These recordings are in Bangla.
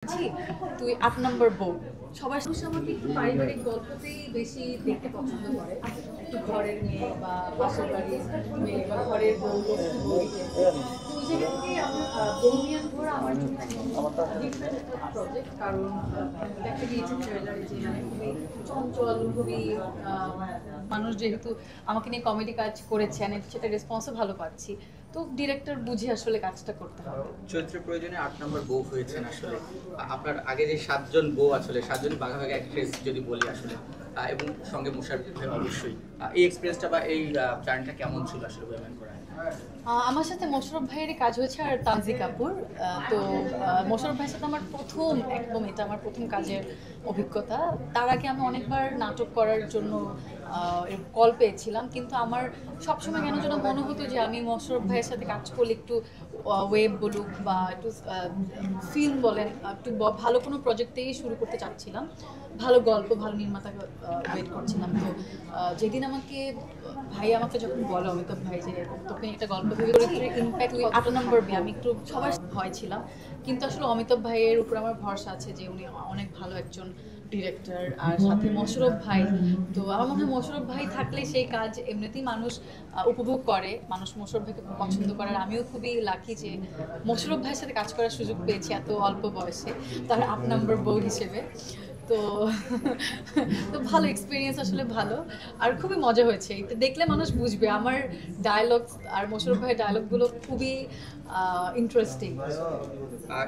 জি, তুই ৮ নম্বর বউ। সবাই আমাকে একটু পারিবারিক গল্পতেই বেশি দেখতে পছন্দ করে। একটু ঘরের মেয়ে বা পাশের বাড়ির মেয়ে বা ঘরের বউ লক্ষ্মী তো ওই জায়গা থেকে আমার বৌমিয়ান ঘোরা আমার জন্য ডিফারেন্ট একটা প্রজেক্ট। কারণ দেখা গিয়েছে ট্রেলারে যে মানে খুবই চঞ্চল, খুবই মানুষ যেহেতু আমাকে নিয়ে কমেডি কাজ করেছেন, সেটা রেসপন্সও ভালো পাচ্ছি। তো ডিরেক্টর বুঝে আসলে কাজটা করতে হবে। চরিত্রের প্রয়োজনে ৮ নম্বর বউ হয়েছেন আসলে। আপনার আগে যে ৭ জন বউ আসলে ৭ জন বাঘাবাগি অ্যাক্ট্রেস যদি বলি আসলে, এবং সঙ্গে মোশাররফ ভাই অবশ্যই, এই এক্সপিরিয়েন্সটা বা এই জার্নিটা কেমন ছিল আসলে অভিনয় করা? আমার সাথে মোশাররফ ভাইয়েরই কাজ হয়েছে আর তানজি কাপুর। তো মোশাররফ ভাইয়ের সাথে আমার এটা আমার প্রথম কাজের অভিজ্ঞতা। তার আগে আমি অনেকবার নাটক করার জন্য কল পেয়েছিলাম, কিন্তু আমার সবসময় কেন যেন মনে হতো যে আমি মোশাররফ ভাইয়ের সাথে কাজ করলে একটু ওয়েব বলুক বা একটু ফিল্ম বলেন, একটু ভালো কোনো প্রজেক্টেই শুরু করতে চাচ্ছিলাম। ভালো গল্প, ভালো নির্মাতা ওয়েট করছিলাম। তো যেদিন ভাই আমাকে যখন বলে অমিতাভ ভাই যে তোকে একটা গল্প ভেবে ইম্প্যাক্ট ৮ নম্বর বিয়ে, আমি একটু সবার ভয় ছিলাম, কিন্তু আসলে অমিতাভ ভাইয়ের উপর আমার ভরসা আছে যে উনি অনেক ভালো একজন ডিরেক্টর, আর সাথে মোশাররফ ভাই। তো আমার মনে হয় মোশাররফ ভাই থাকলে সেই কাজ এমনিতেই মানুষ উপভোগ করে, মানুষ মোশাররফ ভাইকে পছন্দ করে। আর আমিও খুবই লাকি যে মোশাররফ ভাইয়ের সাথে কাজ করার সুযোগ পেয়েছি এত অল্প বয়সে, তার ৮ নম্বর বউ হিসেবে। তো তো ভালো এক্সপিরিয়েন্স, আসলে ভালো, আর খুবই মজা হয়েছে। এটা দেখলে মানুষ বুঝবে আমার ডায়লগ আর মোশাররফ ভাইয়ের ডায়লগগুলো খুবই ইন্টারেস্টিং।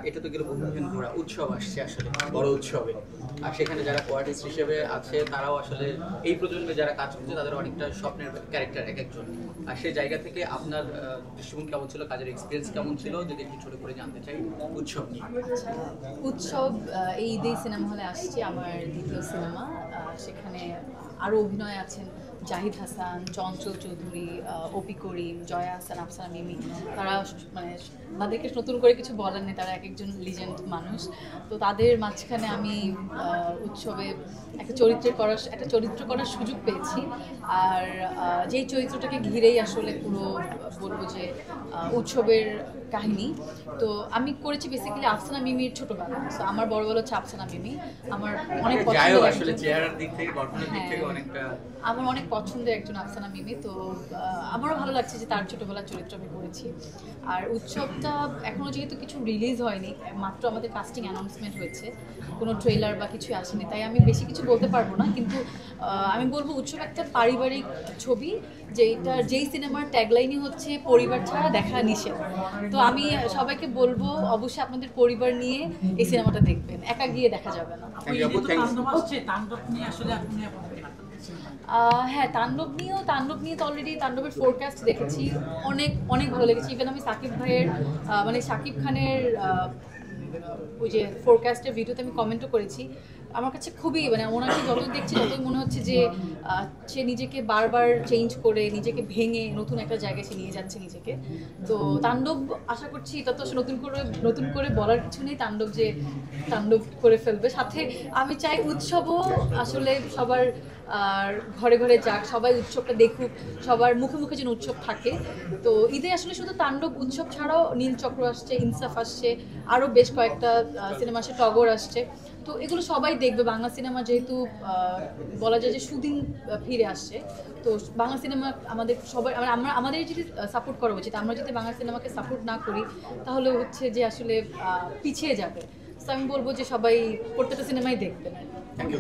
এটা তো গেল বহুদিন ঘোরা উৎসব আসছে আসলে, বড় উৎসবে। আর সেখানে যারা কোয়ার্টিস্ট হিসেবে আছে তারাও আসলে এই প্রজন্মে যারা কাজ করছে তাদের অনেকটা স্বপ্নের ক্যারেক্টার এক একজন। আর সেই জায়গা থেকে আপনার দৃষ্টিভঙ্গি কেমন ছিল, কাজের এক্সপিরিয়েন্স কেমন ছিল, যদি একটু ছোট করে জানতে চাই উৎসব নিয়ে। উৎসব এই ঈদেই সিনেমা হলে আসছে, আমার দ্বিতীয় সিনেমা। সেখানে আরও অভিনয় আছেন জাহিদ হাসান, চঞ্চল চৌধুরী, অপি করিম, জয়া হাসান, আফসানা মিমি। তারা মানে তাদেরকে নতুন করে কিছু বলার নেই, তারা এক একজন লিজেন্ড মানুষ। তো তাদের মাঝখানে আমি উৎসবে একটা চরিত্র করার সুযোগ পেয়েছি। আর যেই চরিত্রটাকে ঘিরেই আসলে পুরো বলবো যে উৎসবের কাহিনী। তো আমি করেছি বেসিক্যালি আফসানা মিমির ছোটবেলা। তো আমার বড়বেলা হচ্ছে আফসানা মিমি। আমার অনেক পছন্দের আসলে চেহারার দিক থেকে, গঠনের দিক থেকে অনেকটা আমার অনেক পছন্দের একজন আফসানা মিমি। তো আমারও ভালো লাগছে যে তার ছোটবেলার চরিত্র আমি করেছি। আর উৎসবটা এখনও যেহেতু কিছু রিলিজ হয়নি, মাত্র আমাদের কাস্টিং অ্যানাউন্সমেন্ট হয়েছে, কোনো ট্রেলার বা কিছু আসেনি, তাই আমি বেশি কিছু বলতে পারবো না। কিন্তু আমি বলবো উৎসব একটা পারিবারিক ছবি, যেই সিনেমার ট্যাগলাইনই হচ্ছে পরিবার ছাড়া দেখা নিষেধ। তো আমি সবাইকে বলবো অবশ্যই আপনাদের পরিবার নিয়ে এই সিনেমাটা দেখবেন, একা গিয়ে দেখা যাবে না। হ্যাঁ, তাণ্ডব নিয়ে তো অলরেডি তাণ্ডবের ফোরকাস্ট দেখেছি, অনেক ভালো লেগেছে। ইভেন আমি সাকিব ভাইয়ের মানে সাকিব খানের ওই যে ফোরকাস্টের ভিডিওতে আমি কমেন্টও করেছি। আমার কাছে খুবই মানে ওনাকে যতই দেখছি ততই মনে হচ্ছে যে সে নিজেকে বারবার চেঞ্জ করে, নিজেকে ভেঙে নতুন একটা জায়গায় সে নিয়ে যাচ্ছে নিজেকে। তো তাণ্ডব আশা করছি এটা তো নতুন করে বলার কিছু নেই, তাণ্ডব করে ফেলবে। সাথে আমি চাই উৎসবও আসলে সবার আর ঘরে ঘরে যাক, সবাই উৎসবটা দেখুক, সবার মুখে মুখে যেন উৎসব থাকে। তো ঈদে আসলে শুধু তাণ্ডব উৎসব ছাড়াও নীলচক্র আসছে, ইনসাফ আসছে, আরও বেশ কয়েকটা সিনেমা আসছে, টগর আসছে। তো এগুলো সবাই দেখবে। বাংলা সিনেমা যেহেতু বলা যায় যে সুদিন ফিরে আসছে, তো বাংলা সিনেমা আমাদের সবাই আমাদের যদি সাপোর্ট করা উচিত। আমরা যদি বাংলা সিনেমাকে সাপোর্ট না করি তাহলে হচ্ছে যে আসলে পিছিয়ে যাবে। তো আমি বলবো যে সবাই প্রত্যেকটা সিনেমাই দেখবেন। Thank you.